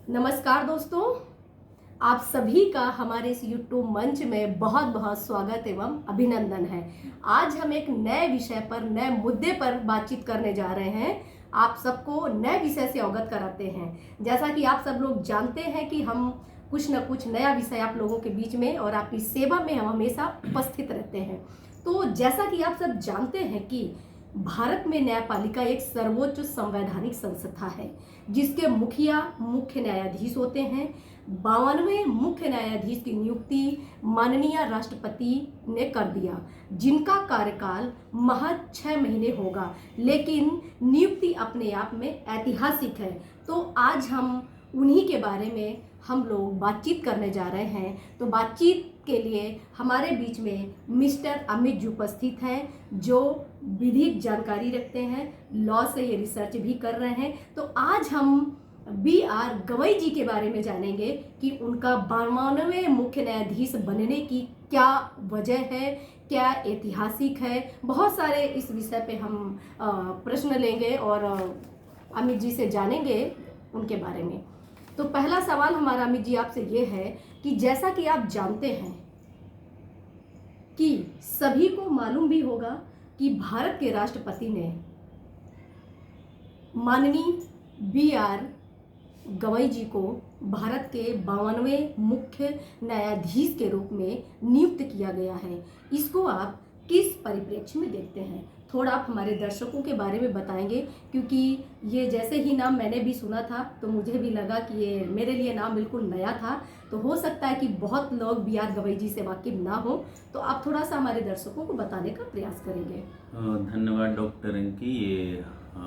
नमस्कार दोस्तों, आप सभी का हमारे इस YouTube मंच में बहुत बहुत स्वागत एवं अभिनंदन है। आज हम एक नए विषय पर, नए मुद्दे पर बातचीत करने जा रहे हैं। आप सबको नए विषय से अवगत कराते हैं। जैसा कि आप सब लोग जानते हैं कि हम कुछ न कुछ नया विषय आप लोगों के बीच में और आपकी सेवा में हम हमेशा उपस्थित रहते हैं। तो जैसा कि आप सब जानते हैं कि भारत में न्यायपालिका एक सर्वोच्च संवैधानिक संस्था है, जिसके मुखिया मुख्य न्यायाधीश होते हैं। 52वें मुख्य न्यायाधीश की नियुक्ति माननीय राष्ट्रपति ने कर दिया, जिनका कार्यकाल महज 6 महीने होगा, लेकिन नियुक्ति अपने आप में ऐतिहासिक है। तो आज हम उन्हीं के बारे में हम लोग बातचीत करने जा रहे हैं। तो बातचीत के लिए हमारे बीच में मिस्टर अमित जी उपस्थित हैं, जो विधिक जानकारी रखते हैं, लॉ से ये रिसर्च भी कर रहे हैं। तो आज हम BR गवई जी के बारे में जानेंगे कि उनका 52वें मुख्य न्यायाधीश बनने की क्या वजह है, क्या ऐतिहासिक है। बहुत सारे इस विषय पे हम प्रश्न लेंगे और अमित जी से जानेंगे उनके बारे में। तो पहला सवाल हमारा अमित जी आपसे ये है कि जैसा कि आप जानते हैं कि सभी को मालूम भी होगा कि भारत के राष्ट्रपति ने माननीय BR गवई जी को भारत के 52वें मुख्य न्यायाधीश के रूप में नियुक्त किया गया है। इसको आप किस परिप्रेक्ष्य में देखते हैं? थोड़ा आप हमारे दर्शकों के बारे में बताएंगे, क्योंकि ये जैसे ही नाम मैंने भी सुना था तो मुझे भी लगा कि ये मेरे लिए नाम बिल्कुल नया था। तो हो सकता है कि बहुत लोग BR गवई जी से वाकिफ ना हो, तो आप थोड़ा सा हमारे दर्शकों को बताने का प्रयास करेंगे। धन्यवाद डॉक्टर रिंकी, ये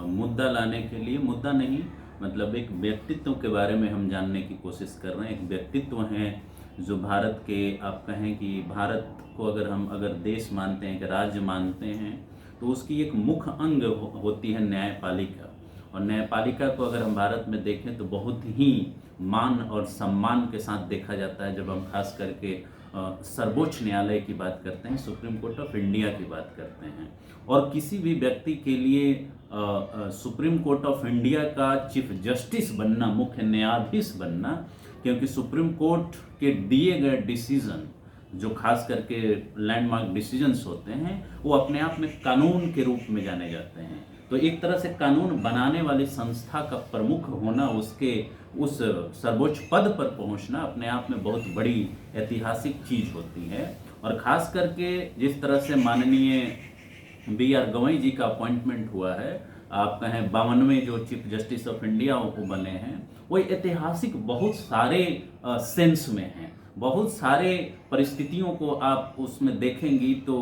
मुद्दा लाने के लिए। मुद्दा नहीं, मतलब एक व्यक्तित्व के बारे में हम जानने की कोशिश कर रहे हैं। एक व्यक्तित्व हैं जो भारत के, आप कहें कि भारत को अगर देश मानते हैं, कि राज्य मानते हैं, तो उसकी एक मुख्य अंग होती है न्यायपालिका। और न्यायपालिका को अगर हम भारत में देखें तो बहुत ही मान और सम्मान के साथ देखा जाता है। जब हम खास करके सर्वोच्च न्यायालय की बात करते हैं, सुप्रीम कोर्ट ऑफ इंडिया की बात करते हैं, और किसी भी व्यक्ति के लिए सुप्रीम कोर्ट ऑफ इंडिया का चीफ जस्टिस बनना, मुख्य न्यायाधीश बनना, क्योंकि सुप्रीम कोर्ट के दिए गए डिसीजन जो खास करके लैंडमार्क डिसीजंस होते हैं, वो अपने आप में कानून के रूप में जाने जाते हैं। तो एक तरह से कानून बनाने वाली संस्था का प्रमुख होना, उसके उस सर्वोच्च पद पर पहुंचना अपने आप में बहुत बड़ी ऐतिहासिक चीज होती है। और खास करके जिस तरह से माननीय BR गवई जी का अपॉइंटमेंट हुआ है, आप कहें 52वें जो चीफ जस्टिस ऑफ इंडिया वो बने हैं, वो ऐतिहासिक बहुत सारे सेंस में हैं। बहुत सारे परिस्थितियों को आप उसमें देखेंगी तो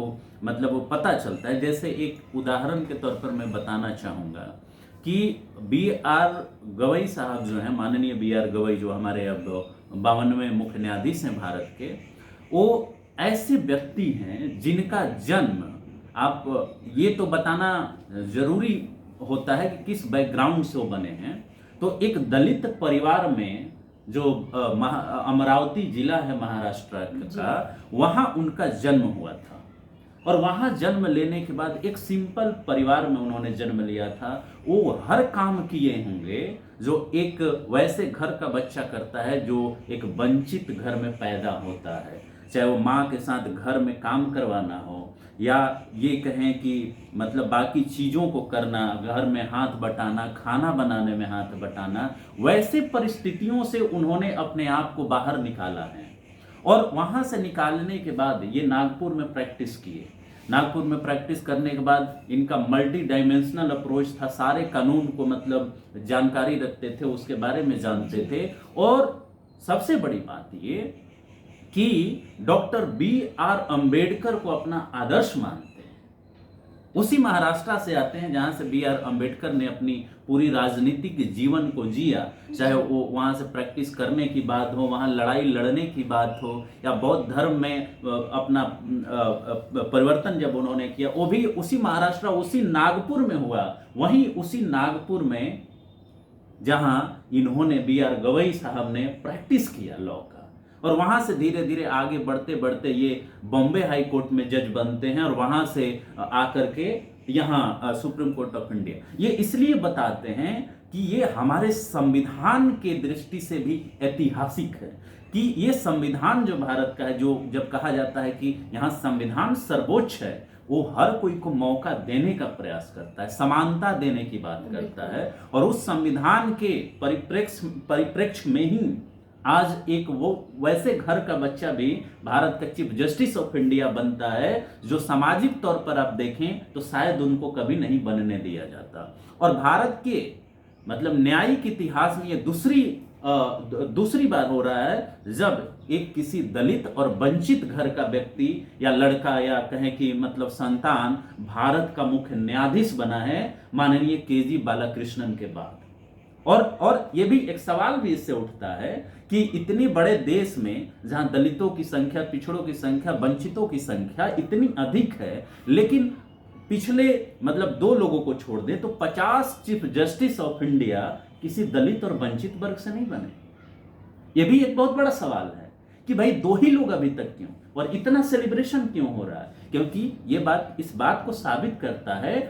मतलब वो पता चलता है। जैसे एक उदाहरण के तौर पर मैं बताना चाहूँगा कि BR गवई साहब जो हैं, माननीय BR गवई जो हमारे अब 52वें मुख्य न्यायाधीश हैं भारत के, वो ऐसे व्यक्ति हैं जिनका जन्म, आप ये तो बताना जरूरी होता है कि किस बैकग्राउंड से वो बने हैं। तो एक दलित परिवार में जो अमरावती जिला है महाराष्ट्र का, वहां उनका जन्म हुआ था। और वहां जन्म लेने के बाद एक सिंपल परिवार में उन्होंने जन्म लिया था। वो हर काम किए होंगे जो एक वैसे घर का बच्चा करता है जो एक वंचित घर में पैदा होता है, चाहे वो माँ के साथ घर में काम करवाना हो, या ये कहें कि मतलब बाकी चीज़ों को करना, घर में हाथ बटाना, खाना बनाने में हाथ बटाना, वैसे परिस्थितियों से उन्होंने अपने आप को बाहर निकाला है। और वहाँ से निकालने के बाद ये नागपुर में प्रैक्टिस किए। नागपुर में प्रैक्टिस करने के बाद इनका मल्टी डायमेंशनल अप्रोच था। सारे कानून को मतलब जानकारी रखते थे, उसके बारे में जानते थे। और सबसे बड़ी बात ये कि डॉक्टर BR अम्बेडकर को अपना आदर्श मानते हैं। उसी महाराष्ट्र से आते हैं जहां से BR अम्बेडकर ने अपनी पूरी राजनीतिक जीवन को जिया। चाहे वो वहां से प्रैक्टिस करने की बात हो, वहां लड़ाई लड़ने की बात हो, या बौद्ध धर्म में अपना परिवर्तन जब उन्होंने किया, वो भी उसी महाराष्ट्र, उसी नागपुर में हुआ। वहीं उसी नागपुर में जहां इन्होंने BR गवई साहब ने प्रैक्टिस किया लॉ का, और वहां से धीरे धीरे आगे बढ़ते बढ़ते ये बॉम्बे हाई कोर्ट में जज बनते हैं, और वहां से आकर के यहाँ सुप्रीम कोर्ट ऑफ इंडिया। ये इसलिए बताते हैं कि ये हमारे संविधान के दृष्टि से भी ऐतिहासिक है कि ये संविधान जो भारत का है, जो जब कहा जाता है कि यहाँ संविधान सर्वोच्च है, वो हर कोई को मौका देने का प्रयास करता है, समानता देने की बात करता है। और उस संविधान के परिप्रेक्ष्य में ही आज एक वो वैसे घर का बच्चा भी भारत का चीफ जस्टिस ऑफ इंडिया बनता है जो सामाजिक तौर पर आप देखें तो शायद उनको कभी नहीं बनने दिया जाता। और भारत के मतलब न्यायिक इतिहास में ये दूसरी बार हो रहा है जब एक किसी दलित और वंचित घर का व्यक्ति या लड़का या कहें कि मतलब संतान भारत का मुख्य न्यायाधीश बना है माननीय केजी बालाकृष्णन के बाद। और ये भी एक सवाल भी इससे उठता है कि इतने बड़े देश में जहां दलितों की संख्या, पिछड़ों की संख्या, वंचितों की संख्या इतनी अधिक है, लेकिन पिछले मतलब 2 लोगों को छोड़ दें तो 50 चीफ जस्टिस ऑफ इंडिया किसी दलित और वंचित वर्ग से नहीं बने। यह भी एक बहुत बड़ा सवाल है कि भाई 2 ही लोग अभी तक क्यों, और इतना सेलिब्रेशन क्यों हो रहा है? क्योंकि ये बात इस बात को साबित करता है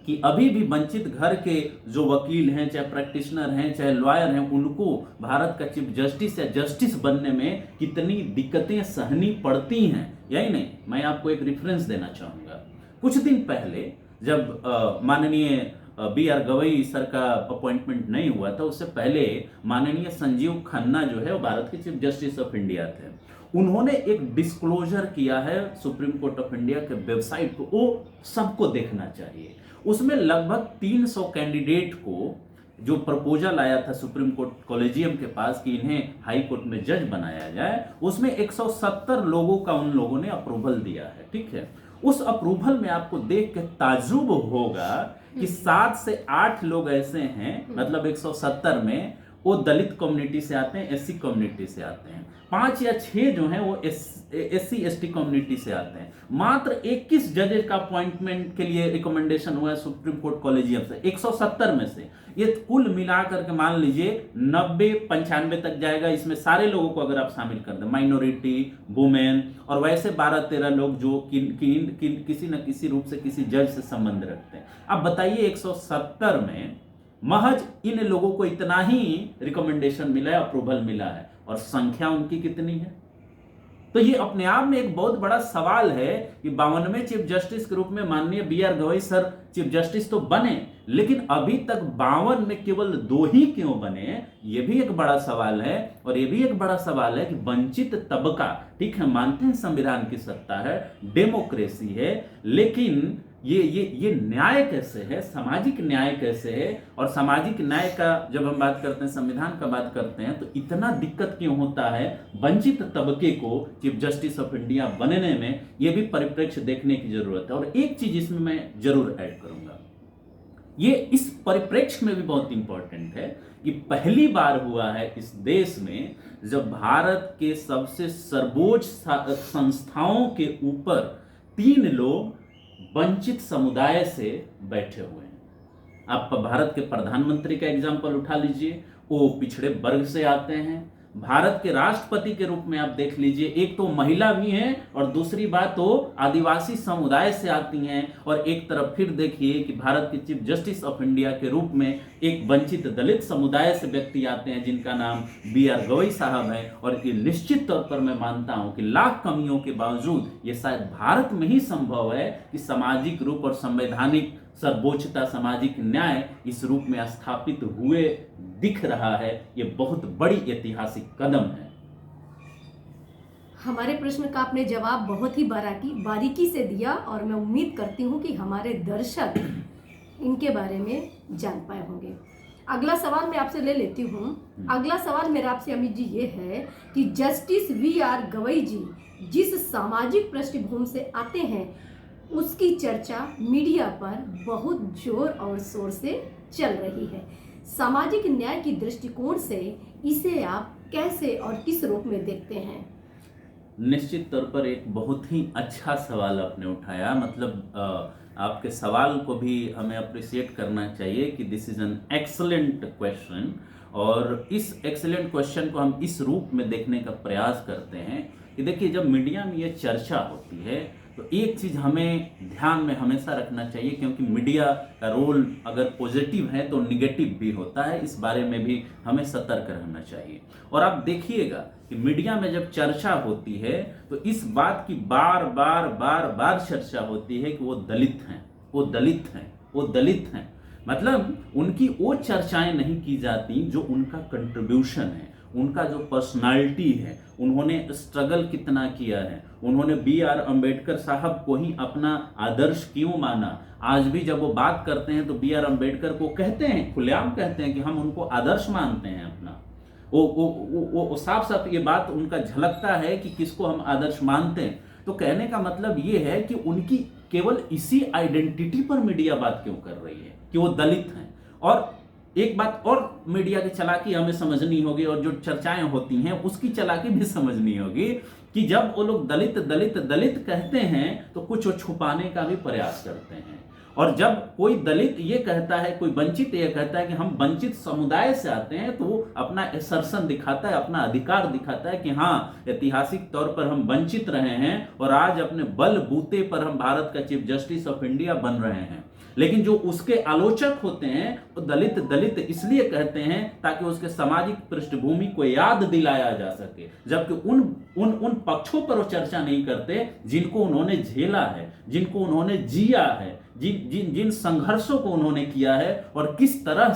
कि अभी भी वंचित घर के जो वकील हैं, चाहे प्रैक्टिशनर हैं, चाहे लॉयर हैं, उनको भारत का चीफ जस्टिस या जस्टिस बनने में कितनी दिक्कतें सहनी पड़ती हैं। यही नहीं, मैं आपको एक रेफरेंस देना चाहूंगा। कुछ दिन पहले जब माननीय BR गवई सर का अपॉइंटमेंट नहीं हुआ था, उससे पहले माननीय संजीव खन्ना जो है वो भारत के चीफ जस्टिस ऑफ इंडिया थे। उन्होंने एक डिस्क्लोजर किया है सुप्रीम कोर्ट ऑफ इंडिया के वेबसाइट को, वो सबको देखना चाहिए। उसमें लगभग 300 कैंडिडेट को जो प्रपोजल आया था सुप्रीम कोर्ट कॉलेजियम के पास कि इन्हें हाई कोर्ट में जज बनाया जाए, उसमें 170 लोगों का उन लोगों ने अप्रूवल दिया है। ठीक है, उस अप्रूवल में आपको देख के ताज्जुब होगा कि 7 से 8 लोग ऐसे हैं, मतलब 170 में वो दलित कम्युनिटी से आते हैं, SC कम्युनिटी से आते हैं, 5 या 6 जो हैं वो SC ST कम्युनिटी से आते हैं। मात्र 21 जजेस का अपॉइंटमेंट के लिए रिकमेंडेशन हुआ है सुप्रीम कोर्ट कॉलेजियम से 170 में से। ये कुल मिलाकर के मान लीजिए 90-95 तक जाएगा। इसमें सारे लोगों को अगर आप शामिल कर दें, माइनॉरिटी, वुमेन और वैसे 12-13 लोग जो किसी न किसी रूप से किसी जज से संबंध रखते हैं। अब बताइए 170 में महज इन लोगों को इतना ही रिकमेंडेशन मिला है, अप्रूवल मिला है, और संख्या उनकी कितनी है? तो ये अपने आप में एक बहुत बड़ा सवाल है कि 52वें चीफ जस्टिस के रूप में माननीय BR Gavai sir chief justice तो बने, लेकिन अभी तक 52 में केवल 2 ही क्यों बने? ये भी एक बड़ा सवाल है। और ये भी एक बड़ा सवाल है कि वंचित तबका, ठीक है, मानते हैं संविधान की सत्ता है, डेमोक्रेसी है, लेकिन ये न्याय कैसे है, सामाजिक न्याय कैसे है? और सामाजिक न्याय का जब हम बात करते हैं, संविधान का बात करते हैं, तो इतना दिक्कत क्यों होता है वंचित तबके को चीफ जस्टिस ऑफ इंडिया बनने में? ये भी परिप्रेक्ष्य देखने की जरूरत है। और एक चीज इसमें मैं जरूर ऐड करूंगा, ये इस परिप्रेक्ष्य में भी बहुत इंपॉर्टेंट है कि पहली बार हुआ है इस देश में जब भारत के सबसे सर्वोच्च संस्थाओं के ऊपर 3 लोग वंचित समुदाय से बैठे हुए हैं। आप भारत के प्रधानमंत्री का एग्जाम्पल उठा लीजिए, वो पिछड़े वर्ग से आते हैं। भारत के राष्ट्रपति के रूप में आप देख लीजिए, एक तो महिला भी हैं और दूसरी बात तो आदिवासी समुदाय से आती हैं। और एक तरफ फिर देखिए कि भारत के चीफ जस्टिस ऑफ इंडिया के रूप में एक वंचित दलित समुदाय से व्यक्ति आते हैं जिनका नाम BR गवई साहब है। और ये निश्चित तौर पर मैं मानता हूं कि लाख कमियों के बावजूद ये शायद भारत में ही संभव है कि सामाजिक रूप और संवैधानिक सर्वोच्चता, सामाजिक न्याय इस रूप में स्थापित हुए दिख रहा है। ये बहुत बड़ी ऐतिहासिक कदम है। हमारे प्रश्न का आपने जवाब बहुत ही बारीकी से दिया और मैं उम्मीद करती हूँ कि हमारे दर्शक इनके बारे में जान पाए होंगे। अगला सवाल मैं आपसे ले लेती हूँ। अगला सवाल मेरा आपसे अमित जी ये है कि जस्टिस BR गवई जी जिस सामाजिक पृष्ठभूमि से आते हैं उसकी चर्चा मीडिया पर बहुत जोर और शोर से चल रही है। सामाजिक न्याय की दृष्टिकोण से इसे आप कैसे और किस रूप में देखते हैं? निश्चित तौर पर एक बहुत ही अच्छा सवाल आपने उठाया। मतलब आपके सवाल को भी हमें अप्रिशिएट करना चाहिए कि this is an excellent question. और इस एक्सीलेंट क्वेश्चन को हम इस रूप में देखने का प्रयास करते हैं कि देखिए, जब मीडिया में ये चर्चा होती है तो एक चीज हमें ध्यान में हमेशा रखना चाहिए, क्योंकि मीडिया का रोल अगर पॉजिटिव है तो निगेटिव भी होता है, इस बारे में भी हमें सतर्क रहना चाहिए। और आप देखिएगा कि मीडिया में जब चर्चा होती है तो इस बात की बार बार बार बार चर्चा होती है कि वो दलित हैं, वो दलित हैं, वो दलित हैं। मतलब उनकी वो चर्चाएं नहीं की जाती जो उनका कंट्रीब्यूशन है, उनका जो पर्सनालिटी है, उन्होंने स्ट्रगल कितना किया है, उन्होंने B.R. अम्बेडकर साहब को ही अपना आदर्श क्यों माना। आज भी जब वो बात करते हैं तो B.R. अम्बेडकर को कहते हैं, खुलेआम कहते हैं कि हम उनको आदर्श मानते हैं अपना। वो साफ साफ ये बात उनका झलकता है कि किसको हम आदर्श मानते हैं। तो कहने का मतलब ये है कि उनकी केवल इसी आइडेंटिटी पर मीडिया बात क्यों कर रही है कि वो दलित हैं। और एक बात और मीडिया की चालाकी हमें समझनी होगी, और जो चर्चाएं होती हैं उसकी चालाकी भी समझनी होगी कि जब वो लोग दलित दलित दलित कहते हैं तो कुछ वो छुपाने का भी प्रयास करते हैं। और जब कोई दलित ये कहता है, कोई वंचित ये कहता है कि हम वंचित समुदाय से आते हैं, तो वो अपना असर्शन दिखाता है, अपना अधिकार दिखाता है कि हाँ, ऐतिहासिक तौर पर हम वंचित रहे हैं और आज अपने बलबूते पर हम भारत का चीफ जस्टिस ऑफ इंडिया बन रहे हैं। लेकिन जो उसके आलोचक होते हैं वो दलित दलित इसलिए कहते हैं ताकि उसके सामाजिक पृष्ठभूमि को याद दिलाया जा सके, जबकि उन उन उन पक्षों पर वो चर्चा नहीं करते जिनको उन्होंने झेला है, जिनको उन्होंने जिया है, जिन जिन जिन संघर्षों को उन्होंने किया है और किस तरह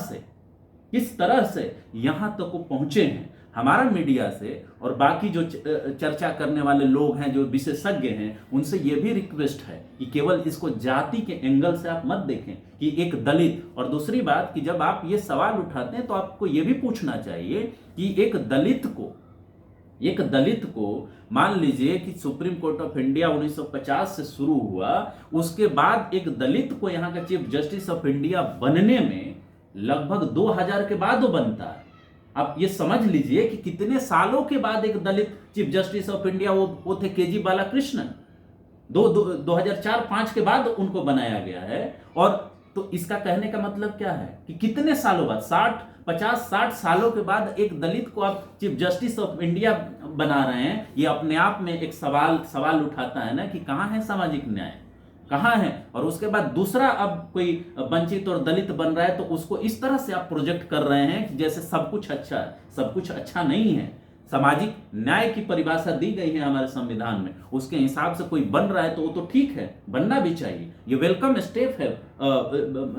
से यहां तक वो पहुंचे हैं। हमारा मीडिया से और बाकी जो चर्चा करने वाले लोग हैं, जो विशेषज्ञ हैं, उनसे यह भी रिक्वेस्ट है कि केवल इसको जाति के एंगल से आप मत देखें कि एक दलित। और दूसरी बात कि जब आप ये सवाल उठाते हैं तो आपको यह भी पूछना चाहिए कि एक दलित को मान लीजिए कि सुप्रीम कोर्ट ऑफ इंडिया 1950 से शुरू हुआ, उसके बाद एक दलित को यहाँ का चीफ जस्टिस ऑफ इंडिया बनने में लगभग 2000 के बाद वो बनता है। आप ये समझ लीजिए कि कितने सालों के बाद एक दलित चीफ जस्टिस ऑफ इंडिया वो थे के जी बालाकृष्णन। 2004-5 के बाद उनको बनाया गया है। और तो इसका कहने का मतलब क्या है कि कितने सालों बाद, 50-60 सालों के बाद एक दलित को आप चीफ जस्टिस ऑफ इंडिया बना रहे हैं। ये अपने आप में एक सवाल उठाता है ना कि कहां है सामाजिक न्याय, कहां है। और उसके बाद दूसरा, अब कोई वंचित और दलित बन रहा है तो उसको इस तरह से आप प्रोजेक्ट कर रहे हैं कि जैसे सब कुछ अच्छा है। सब कुछ अच्छा नहीं है। सामाजिक न्याय की परिभाषा दी गई है हमारे संविधान में, उसके हिसाब से कोई बन रहा है तो वो तो ठीक है, बनना भी चाहिए। ये वेलकम स्टेप है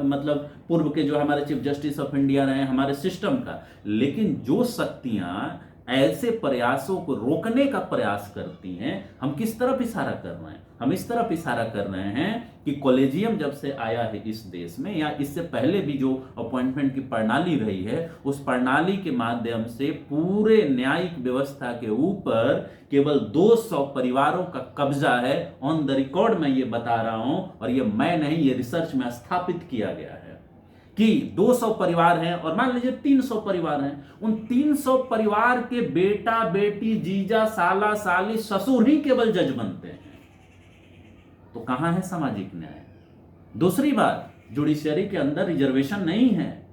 मतलब पूर्व के जो हमारे चीफ जस्टिस ऑफ इंडिया रहे हमारे सिस्टम का। लेकिन जो शक्तियां ऐसे प्रयासों को रोकने का प्रयास करती हैं, हम किस तरफ इशारा कर रहे हैं? हम इस तरफ इशारा कर रहे हैं कि कॉलेजियम जब से आया है इस देश में, या इससे पहले भी जो अपॉइंटमेंट की प्रणाली रही है, उस प्रणाली के माध्यम से पूरे न्यायिक व्यवस्था के ऊपर केवल 200 परिवारों का कब्जा है। ऑन द रिकॉर्ड मैं ये बता रहा हूं, और ये मैं नहीं, ये रिसर्च में स्थापित किया गया है कि 200 परिवार हैं, और मान लीजिए 300 परिवार हैं। उन 300 परिवार के बेटा बेटी, जीजा, साला साली, ससुर ही केवल जज बनते हैं। तो कहां है सामाजिक न्याय? दूसरी बात, जुडिशियरी के अंदर रिजर्वेशन नहीं है।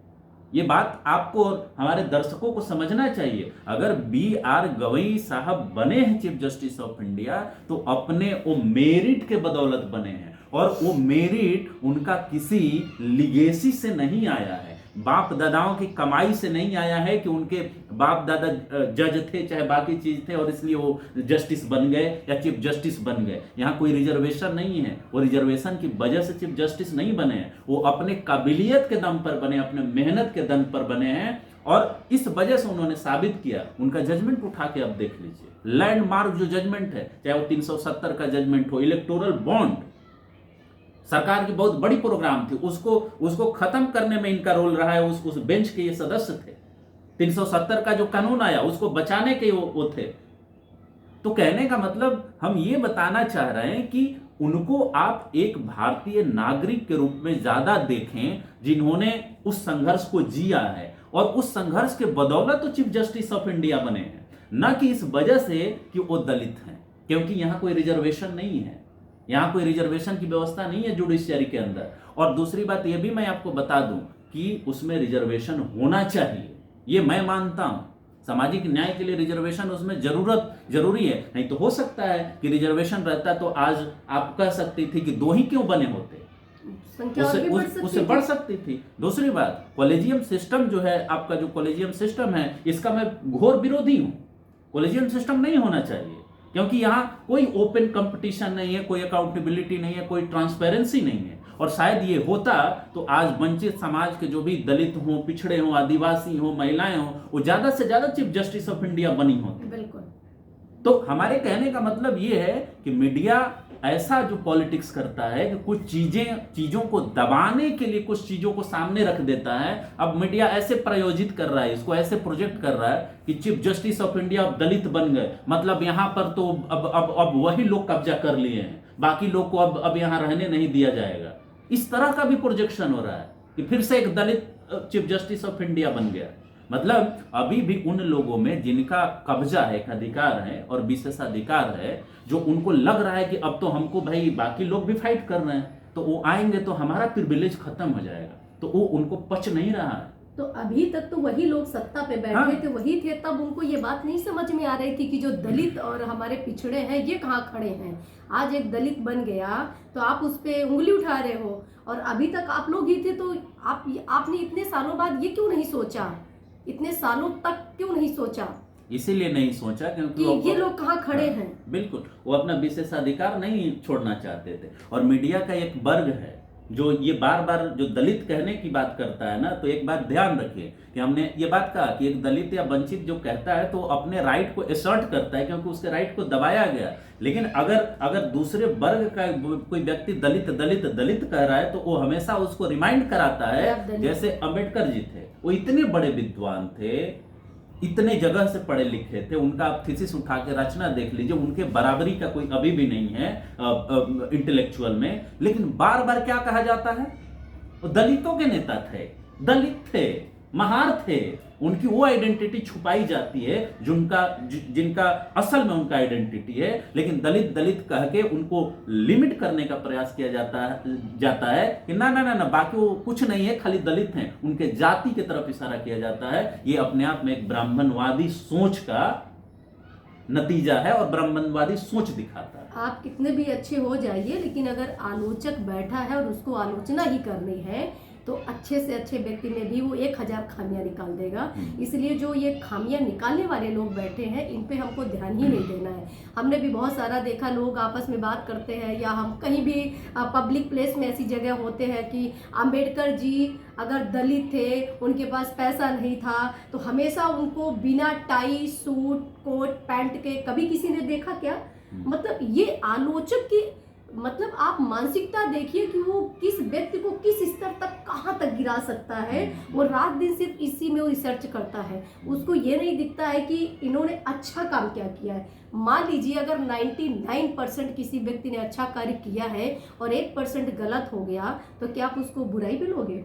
ये बात आपको और हमारे दर्शकों को समझना चाहिए। अगर B.R. गवई साहब बने हैं चीफ जस्टिस ऑफ इंडिया तो अपने वो मेरिट के बदौलत बने हैं, और वो मेरिट उनका किसी लिगेसी से नहीं आया है, बाप दादाओं की कमाई से नहीं आया है कि उनके बाप दादा जज थे चाहे बाकी चीज थे और इसलिए वो जस्टिस बन गए या चीफ जस्टिस बन गए। यहाँ कोई रिजर्वेशन नहीं है, वो रिजर्वेशन की वजह से चीफ जस्टिस नहीं बने हैं, वो अपने काबिलियत के दम पर बने, अपने मेहनत के दम पर बने हैं, और इस वजह से उन्होंने साबित किया। उनका जजमेंट उठा के अब देख लीजिए, लैंडमार्क जो जजमेंट है, चाहे वो 370 का जजमेंट हो, इलेक्टोरल बॉन्ड, सरकार की बहुत बड़ी प्रोग्राम थी, उसको खत्म करने में इनका रोल रहा है। उस बेंच के ये सदस्य थे। 370 का जो कानून आया उसको बचाने के वो थे। तो कहने का मतलब हम ये बताना चाह रहे हैं कि उनको आप एक भारतीय नागरिक के रूप में ज्यादा देखें जिन्होंने उस संघर्ष को जिया है, और उस संघर्ष के बदौलत तो चीफ जस्टिस ऑफ इंडिया बने हैं, न कि इस वजह से कि वो दलित हैं। क्योंकि यहां कोई रिजर्वेशन नहीं है, यहां कोई रिजर्वेशन की व्यवस्था नहीं है जुडिशियरी के अंदर। और दूसरी बात यह भी मैं आपको बता दूं कि उसमें रिजर्वेशन होना चाहिए, ये मैं मानता हूं, सामाजिक न्याय के लिए रिजर्वेशन उसमें जरूरी है। नहीं तो हो सकता है कि रिजर्वेशन रहता तो आज आप कह सकती थी कि 2 ही क्यों बने होते, संख्या और भी बढ़ सकती उससे थी। बढ़ सकती थी। दूसरी बात, कॉलेजियम सिस्टम जो है, आपका जो कॉलेजियम सिस्टम है, इसका मैं घोर विरोधी हूं। कॉलेजियम सिस्टम नहीं होना चाहिए, क्योंकि यहाँ कोई ओपन कंपटीशन नहीं है, कोई अकाउंटेबिलिटी नहीं है, कोई ट्रांसपेरेंसी नहीं है। और शायद ये होता तो आज वंचित समाज के जो भी दलित हो, पिछड़े हो, आदिवासी हो, महिलाएं हो, वो ज्यादा से ज्यादा चीफ जस्टिस ऑफ इंडिया बनी होती। बिल्कुल। तो हमारे कहने का मतलब ये है कि मीडिया ऐसा जो पॉलिटिक्स करता है कि कुछ चीजों को दबाने के लिए कुछ चीजों को सामने रख देता है। अब मीडिया ऐसे प्रायोजित कर रहा है, इसको ऐसे प्रोजेक्ट कर रहा है कि चीफ जस्टिस ऑफ इंडिया अब दलित बन गए, मतलब यहां पर तो अब वही लोग कब्जा कर लिए हैं, बाकी लोग को अब यहां रहने नहीं दिया जाएगा। इस तरह का भी प्रोजेक्शन हो रहा है कि फिर से एक दलित चीफ जस्टिस ऑफ इंडिया बन गया। मतलब अभी भी उन लोगों में जिनका कब्जा है, एक अधिकार है और विशेषाधिकार है, जो उनको लग रहा है कि अब तो हमको भाई बाकी लोग भी फाइट कर रहे हैं, तो वो आएंगे तो हमारा प्रिविलेज खत्म हो जाएगा, तो वो उनको पच नहीं रहा है। तो अभी तक तो वही लोग सत्ता पे बैठे हाँ। थे, वही थे, तब उनको ये बात नहीं समझ में आ रही थी कि जो दलित और हमारे पिछड़े हैं ये कहाँ खड़े हैं। आज एक दलित बन गया तो आप उस पे उंगली उठा रहे हो, और अभी तक आप लोग ही थे, तो आपने इतने सालों बाद ये क्यों नहीं सोचा, इतने सालों तक क्यों नहीं सोचा? इसीलिए नहीं सोचा क्योंकि कि ये लोग कहाँ खड़े हैं। बिल्कुल, वो अपना विशेषाधिकार नहीं छोड़ना चाहते थे। और मीडिया का एक वर्ग है जो ये बार बार जो दलित कहने की बात करता है ना, तो एक बात ध्यान रखिए कि हमने ये बात कहा कि एक दलित या वंचित जो कहता है तो अपने राइट को असर्ट करता है क्योंकि उसके राइट को दबाया गया। लेकिन अगर दूसरे वर्ग का कोई व्यक्ति दलित दलित दलित कह रहा है तो वो हमेशा उसको रिमाइंड कराता है, जैसे अम्बेडकर जी थे, वो इतने बड़े विद्वान थे, इतने जगह से पढ़े लिखे थे, उनका आप थीसिस उठा के रचना देख लीजिए, उनके बराबरी का कोई अभी भी नहीं है इंटेलेक्चुअल में। लेकिन बार बार क्या कहा जाता है, वो दलितों के नेता थे, दलित थे, महार थे, उनकी वो आइडेंटिटी छुपाई जाती है जिनका असल में उनका आइडेंटिटी है। लेकिन दलित दलित कह के उनको लिमिट करने का प्रयास किया जाता है कि ना बाकी वो कुछ नहीं है, खाली दलित हैं, उनके जाति की तरफ इशारा किया जाता है। ये अपने आप में एक ब्राह्मणवादी सोच का नतीजा है और ब्राह्मणवादी सोच दिखाता है। आप कितने भी अच्छे हो जाइए, लेकिन अगर आलोचक बैठा है और उसको आलोचना ही करनी है तो अच्छे से अच्छे व्यक्ति में भी वो 1000 खामियां निकाल देगा। इसलिए जो ये खामियां निकालने वाले लोग बैठे हैं, इन पे हमको ध्यान ही नहीं देना है। हमने भी बहुत सारा देखा, लोग आपस में बात करते हैं या हम कहीं भी पब्लिक प्लेस में ऐसी जगह होते हैं कि अंबेडकर जी अगर दलित थे, उनके पास पैसा नहीं था, तो हमेशा उनको बिना टाई सूट कोट पैंट के कभी किसी ने देखा क्या? मतलब ये आलोचक की मतलब आप मानसिकता देखिए कि वो किस व्यक्ति को किस स्तर तक कहाँ तक गिरा सकता है। वो रात दिन सिर्फ इसी में वो रिसर्च करता है, उसको ये नहीं दिखता है कि इन्होंने अच्छा काम क्या किया है। मान लीजिए अगर 99% किसी व्यक्ति ने अच्छा कार्य किया है और 1% गलत हो गया, तो क्या आप उसको बुराई भी लोगे?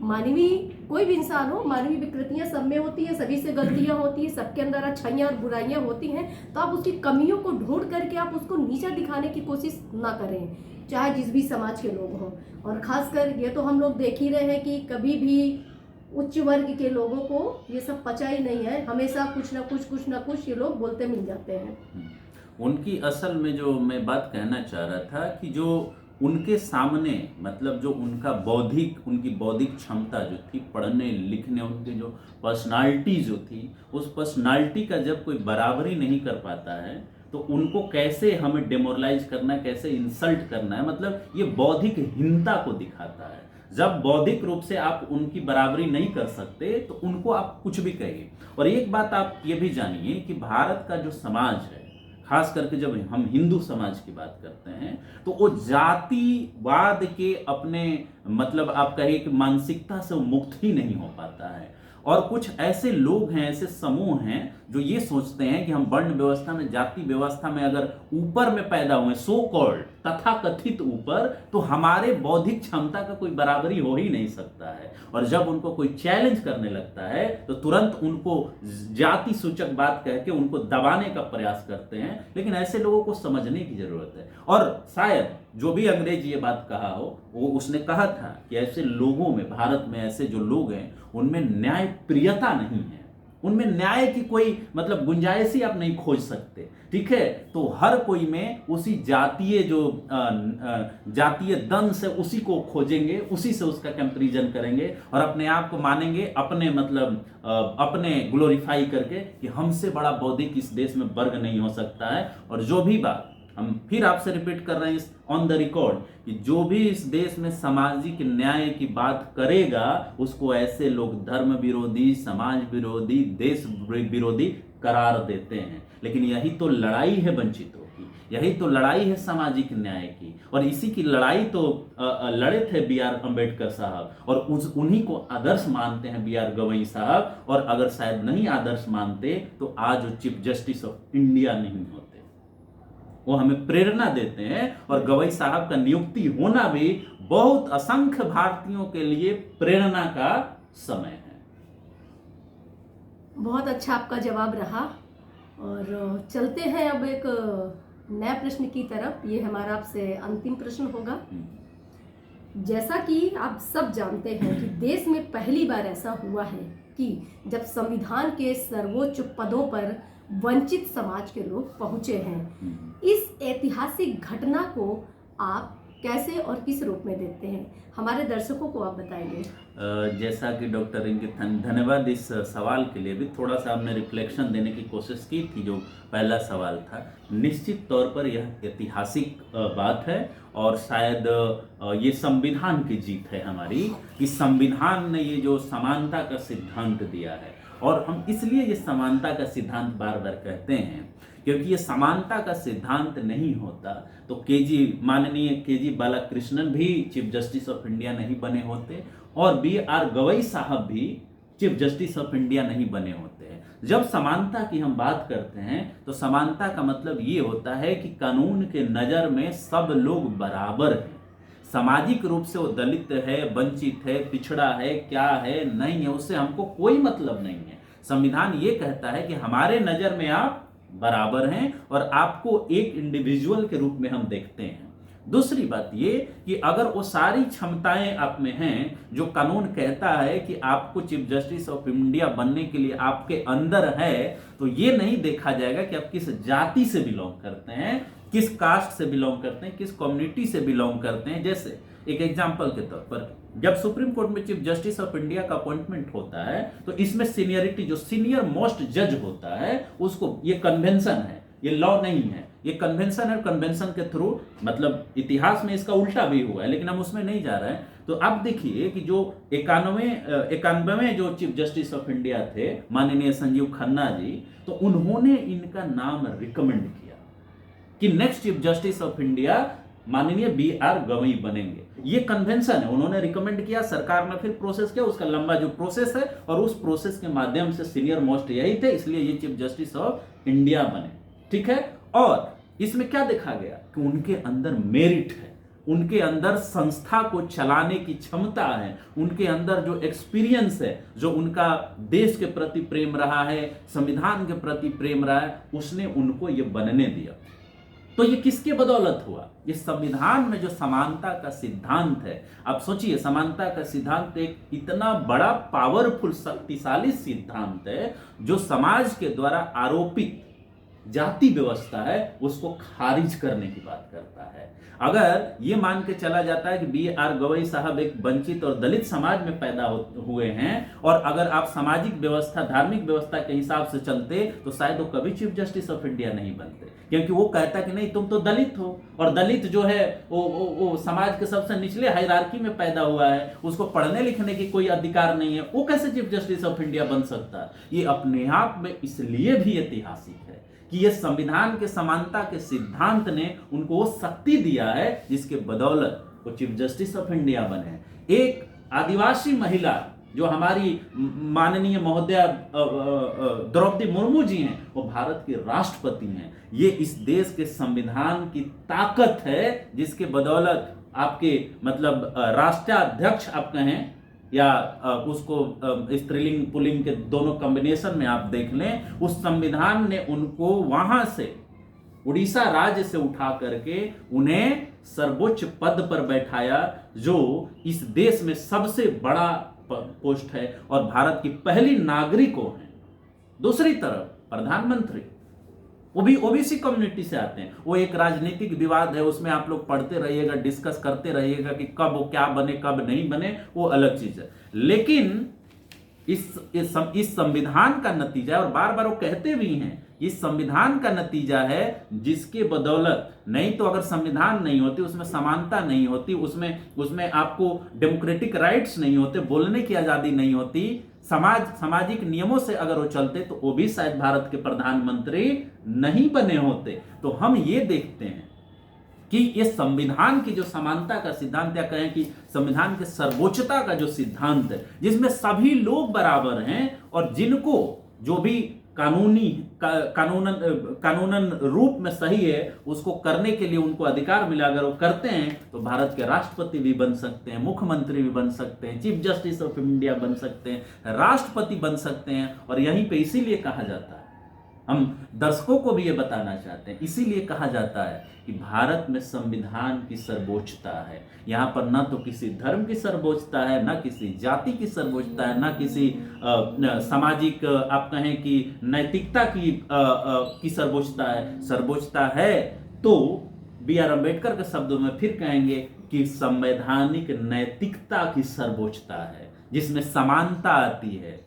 मानवीय कोई भी इंसान हो, मानवीय विकृतियां सब में होती है, सभी से गलतियां होती है, सबके अंदर अच्छाइयां और बुराइयां होती हैं। तो आप उसकी कमियों को ढूंढ करके आप उसको नीचा दिखाने की कोशिश ना करें, चाहे जिस भी समाज के लोग हों। और खासकर ये तो हम लोग देख ही रहे हैं कि कभी भी उच्च वर्ग के लोगों को ये सब पचा ही नहीं है, हमेशा कुछ ना कुछ ये लोग बोलते मिल जाते हैं। उनकी असल में जो मैं बात कहना चाह रहा था कि जो उनके सामने मतलब जो उनकी बौद्धिक क्षमता जो थी, पढ़ने लिखने, उनकी जो पर्सनालिटी जो थी, उस पर्सनालिटी का जब कोई बराबरी नहीं कर पाता है तो उनको कैसे हमें डेमोरलाइज करना है, कैसे इंसल्ट करना है, मतलब ये बौद्धिक हीनता को दिखाता है। जब बौद्धिक रूप से आप उनकी बराबरी नहीं कर सकते तो उनको आप कुछ भी कहिए। और एक बात आप ये भी जानिए कि भारत का जो समाज है, खास करके जब हम हिंदू समाज की बात करते हैं, तो वो जातिवाद के अपने मतलब आप कहिए कि मानसिकता से वो मुक्त ही नहीं हो पाता है। और कुछ ऐसे लोग हैं, ऐसे समूह हैं जो ये सोचते हैं कि हम वर्ण व्यवस्था में, जाति व्यवस्था में अगर ऊपर में पैदा हुए, सो कॉल्ड तथा कथित ऊपर, तो हमारे बौद्धिक क्षमता का कोई बराबरी हो ही नहीं सकता है। और जब उनको कोई चैलेंज करने लगता है तो तुरंत उनको जाति सूचक बात कह के उनको दबाने का प्रयास करते हैं। लेकिन ऐसे लोगों को समझने की जरूरत है। और शायद जो भी अंग्रेज ये बात कहा हो, वो उसने कहा था कि ऐसे लोगों में, भारत में ऐसे जो लोग हैं उनमें न्याय प्रियता नहीं है। उनमें न्याय की कोई मतलब गुंजाइश ही आप नहीं खोज सकते। ठीक है, तो हर कोई में उसी जातीय जो जातीय दंश है उसी को खोजेंगे, उसी से उसका कंपैरिजन करेंगे और अपने आप को मानेंगे अपने मतलब अपने ग्लोरीफाई करके कि हमसे बड़ा बौद्धिक इस देश में वर्ग नहीं हो सकता है। और जो भी बात हम फिर आपसे रिपीट कर रहे हैं ऑन द रिकॉर्ड कि जो भी इस देश में सामाजिक न्याय की बात करेगा उसको ऐसे लोग धर्म विरोधी, समाज विरोधी, देश विरोधी करार देते हैं। लेकिन यही तो लड़ाई है वंचितों की, यही तो लड़ाई है सामाजिक न्याय की, और इसी की लड़ाई तो लड़े थे बी आर अम्बेडकर साहब, और उन्हीं को आदर्श मानते हैं बी आर गवई साहब। और अगर शायद नहीं आदर्श मानते तो आज वो चीफ जस्टिस ऑफ इंडिया नहीं होते। वो हमें प्रेरणा देते हैं और गवई साहब का नियुक्ति होना भी बहुत असंख्य भारतीयों के लिए प्रेरणा का समय है। बहुत अच्छा आपका जवाब रहा और चलते हैं अब एक नए प्रश्न की तरफ। ये हमारा आपसे अंतिम प्रश्न होगा। जैसा कि आप सब जानते हैं कि देश में पहली बार ऐसा हुआ है कि जब संविधान के सर्वोच्च पदों पर वंचित समाज के लोग पहुंचे हैं। इस ऐतिहासिक घटना को आप कैसे और किस रूप में देखते हैं, हमारे दर्शकों को आप बताएंगे। जैसा कि डॉक्टर रिंकी, धन्यवाद इस सवाल के लिए। भी थोड़ा सा हमने रिफ्लेक्शन देने की कोशिश की थी। जो पहला सवाल था, निश्चित तौर पर यह ऐतिहासिक बात है और शायद ये संविधान की जीत है हमारी कि संविधान ने ये जो समानता का सिद्धांत दिया है। और हम इसलिए ये समानता का सिद्धांत बार बार कहते हैं क्योंकि ये समानता का सिद्धांत नहीं होता तो माननीय के.जी. बालाकृष्णन भी चीफ जस्टिस ऑफ इंडिया नहीं बने होते और बी आर गवई साहब भी चीफ जस्टिस ऑफ इंडिया नहीं बने होते हैं। जब समानता की हम बात करते हैं तो समानता का मतलब ये होता है कि कानून के नज़र में सब लोग बराबर हैं। सामाजिक रूप से वो दलित है, वंचित है, पिछड़ा है, क्या है, नहीं है, उससे हमको कोई मतलब नहीं है। संविधान ये कहता है कि हमारे नज़र में आप बराबर हैं और आपको एक इंडिविजुअल के रूप में हम देखते हैं। दूसरी बात ये कि अगर वो सारी क्षमताएं आप में हैं जो कानून कहता है कि आपको चीफ जस्टिस ऑफ इंडिया बनने के लिए आपके अंदर है, तो ये नहीं देखा जाएगा कि आप किस जाति से बिलोंग करते हैं, किस कास्ट से बिलोंग करते हैं, किस कम्युनिटी से बिलोंग करते हैं। जैसे एक एग्जाम्पल के तौर पर जब सुप्रीम कोर्ट में चीफ जस्टिस ऑफ इंडिया का अपॉइंटमेंट होता है तो इसमें सीनियरिटी, जो सीनियर मोस्ट जज होता है उसको, ये कन्वेंशन है, ये लॉ नहीं है, ये कन्वेंशन है। कन्वेंशन के थ्रू मतलब इतिहास में इसका उल्टा भी हुआ है लेकिन हम उसमें नहीं जा रहे हैं। तो आप देखिए कि जो 91वें जो चीफ जस्टिस ऑफ इंडिया थे माननीय संजीव खन्ना जी, तो उन्होंने इनका नाम रिकमेंड किया कि next chief justice of India माननीय बी आर गवई बनेंगे। ये कन्वेंशन है, उन्होंने रिकमेंड किया, सरकार ने फिर प्रोसेस किया, उसका लंबा जो प्रोसेस है और उस प्रोसेस के माध्यम से सीनियर मोस्ट यही थे, इसलिए ये चीफ जस्टिस ऑफ इंडिया बने। ठीक है, और इसमें क्या देखा गया कि उनके अंदर मेरिट है, उनके अंदर संस्था को चलाने की क्षमता है, उनके अंदर जो एक्सपीरियंस है, जो उनका देश के प्रति प्रेम रहा है, संविधान के प्रति प्रेम रहा है, उसने उनको ये बनने दिया। तो ये किसके बदौलत हुआ? ये संविधान में जो समानता का सिद्धांत है, आप सोचिए समानता का सिद्धांत एक इतना बड़ा पावरफुल शक्तिशाली सिद्धांत है जो समाज के द्वारा आरोपित जाति व्यवस्था है उसको खारिज करने की बात करता है। अगर ये मान के चला जाता है कि बी आर गवई साहब एक वंचित और दलित समाज में पैदा हुए हैं और अगर आप सामाजिक व्यवस्था, धार्मिक व्यवस्था के हिसाब से चलते तो शायद वो कभी चीफ जस्टिस ऑफ इंडिया नहीं बनते, क्योंकि वो कहता कि नहीं तुम तो दलित हो और दलित जो है वो समाज के सबसे निचले हायरार्की में पैदा हुआ है, उसको पढ़ने लिखने की कोई अधिकार नहीं है, वो कैसे चीफ जस्टिस ऑफ इंडिया बन सकता है? ये अपने आप में इसलिए भी ऐतिहासिक है कि ये संविधान के समानता के सिद्धांत ने उनको वो शक्ति दिया है जिसके बदौलत वो चीफ जस्टिस ऑफ इंडिया बने। एक आदिवासी महिला जो हमारी माननीय महोदया द्रौपदी मुर्मू जी हैं, वो भारत के राष्ट्रपति हैं। ये इस देश के संविधान की ताकत है जिसके बदौलत आपके मतलब राष्ट्राध्यक्ष आप कहें या उसको स्त्रीलिंग पुल्लिंग के दोनों कॉम्बिनेशन में आप देख लें, उस संविधान ने उनको वहां से उड़ीसा राज्य से उठा करके उन्हें सर्वोच्च पद पर बैठाया जो इस देश में सबसे बड़ा पोस्ट है और भारत की पहली नागरिक हैं दूसरी तरफ प्रधानमंत्री वो भी ओबीसी कम्युनिटी से आते हैं। वो एक राजनीतिक विवाद है, उसमें आप लोग पढ़ते रहिएगा, डिस्कस करते रहिएगा कि कब वो क्या बने कब नहीं बने, वो अलग चीज है। लेकिन इस संविधान का नतीजा, और बार बार वो कहते भी हैं, इस संविधान का नतीजा है जिसके बदौलत, नहीं तो अगर संविधान नहीं होती, उसमें समानता नहीं होती, उसमें आपको डेमोक्रेटिक राइट्स नहीं होते, बोलने की आजादी नहीं होती, सामाजिक नियमों से अगर वो चलते, तो वो भी शायद भारत के प्रधानमंत्री नहीं बने होते। तो हम ये देखते हैं कि ये संविधान की जो समानता का सिद्धांत, या कहें कि संविधान के सर्वोच्चता का जो सिद्धांत है, जिसमें सभी लोग बराबर हैं और जिनको जो भी कानूनन रूप में सही है उसको करने के लिए उनको अधिकार मिला, अगर वो करते हैं तो भारत के राष्ट्रपति भी बन सकते हैं, मुख्यमंत्री भी बन सकते हैं, चीफ जस्टिस ऑफ इंडिया बन सकते हैं, राष्ट्रपति बन सकते हैं। और यहीं पे इसीलिए कहा जाता है, हम दर्शकों को भी ये बताना चाहते हैं, इसीलिए कहा जाता है कि भारत में संविधान की सर्वोच्चता है। यहाँ पर न तो किसी धर्म की सर्वोच्चता है, न किसी जाति की सर्वोच्चता है, न किसी सामाजिक आप कहें कि नैतिकता की सर्वोच्चता है। सर्वोच्चता है तो बी आर अम्बेडकर के शब्दों में फिर कहेंगे कि संवैधानिक नैतिकता की सर्वोच्चता है, जिसमें समानता आती है,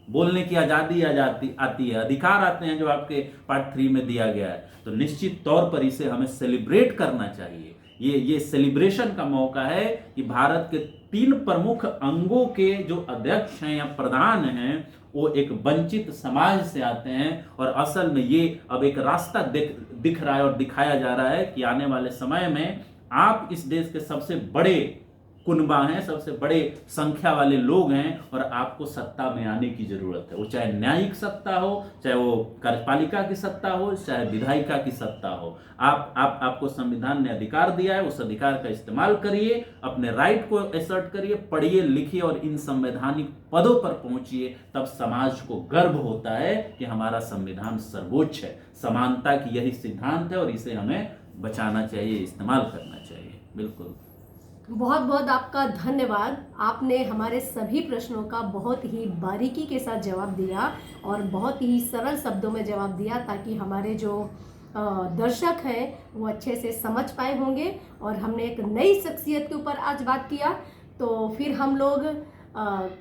बोलने की आजादी आती है, अधिकार आते हैं जो आपके पार्ट 3 में दिया गया है। तो निश्चित तौर पर इसे हमें सेलिब्रेट करना चाहिए। ये सेलिब्रेशन का मौका है कि भारत के 3 प्रमुख अंगों के जो अध्यक्ष हैं या प्रधान हैं, वो एक वंचित समाज से आते हैं। और असल में ये अब एक रास्ता दिख रहा है और दिखाया जा रहा है कि आने वाले समय में आप इस देश के सबसे बड़े कुनबा हैं, सबसे बड़े संख्या वाले लोग हैं, और आपको सत्ता में आने की जरूरत है। वो चाहे न्यायिक सत्ता हो, चाहे वो कार्यपालिका की सत्ता हो, चाहे विधायिका की सत्ता हो, आपको संविधान ने अधिकार दिया है, उस अधिकार का इस्तेमाल करिए, अपने राइट को एसर्ट करिए, पढ़िए लिखिए और इन संवैधानिक पदों पर पहुंचिए। तब समाज को गर्व होता है कि हमारा संविधान सर्वोच्च है। समानता की यही सिद्धांत है और इसे हमें बचाना चाहिए, इस्तेमाल करना चाहिए। बिल्कुल। बहुत बहुत आपका धन्यवाद। आपने हमारे सभी प्रश्नों का बहुत ही बारीकी के साथ जवाब दिया और बहुत ही सरल शब्दों में जवाब दिया, ताकि हमारे जो दर्शक हैं वो अच्छे से समझ पाए होंगे। और हमने एक नई शख्सियत के ऊपर आज बात किया, तो फिर हम लोग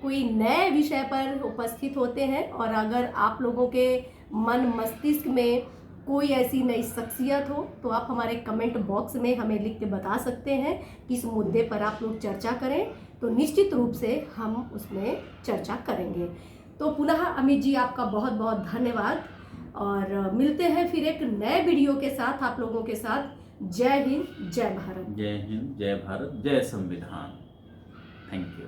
कोई नए विषय पर उपस्थित होते हैं। और अगर आप लोगों के मन मस्तिष्क में कोई ऐसी नई शख्सियत हो तो आप हमारे कमेंट बॉक्स में हमें लिख के बता सकते हैं किस मुद्दे पर आप लोग चर्चा करें, तो निश्चित रूप से हम उसमें चर्चा करेंगे। तो पुनः अमित जी आपका बहुत बहुत धन्यवाद, और मिलते हैं फिर एक नए वीडियो के साथ आप लोगों के साथ। जय हिंद, जय भारत। जय हिंद, जय भारत, जय संविधान। Thank you.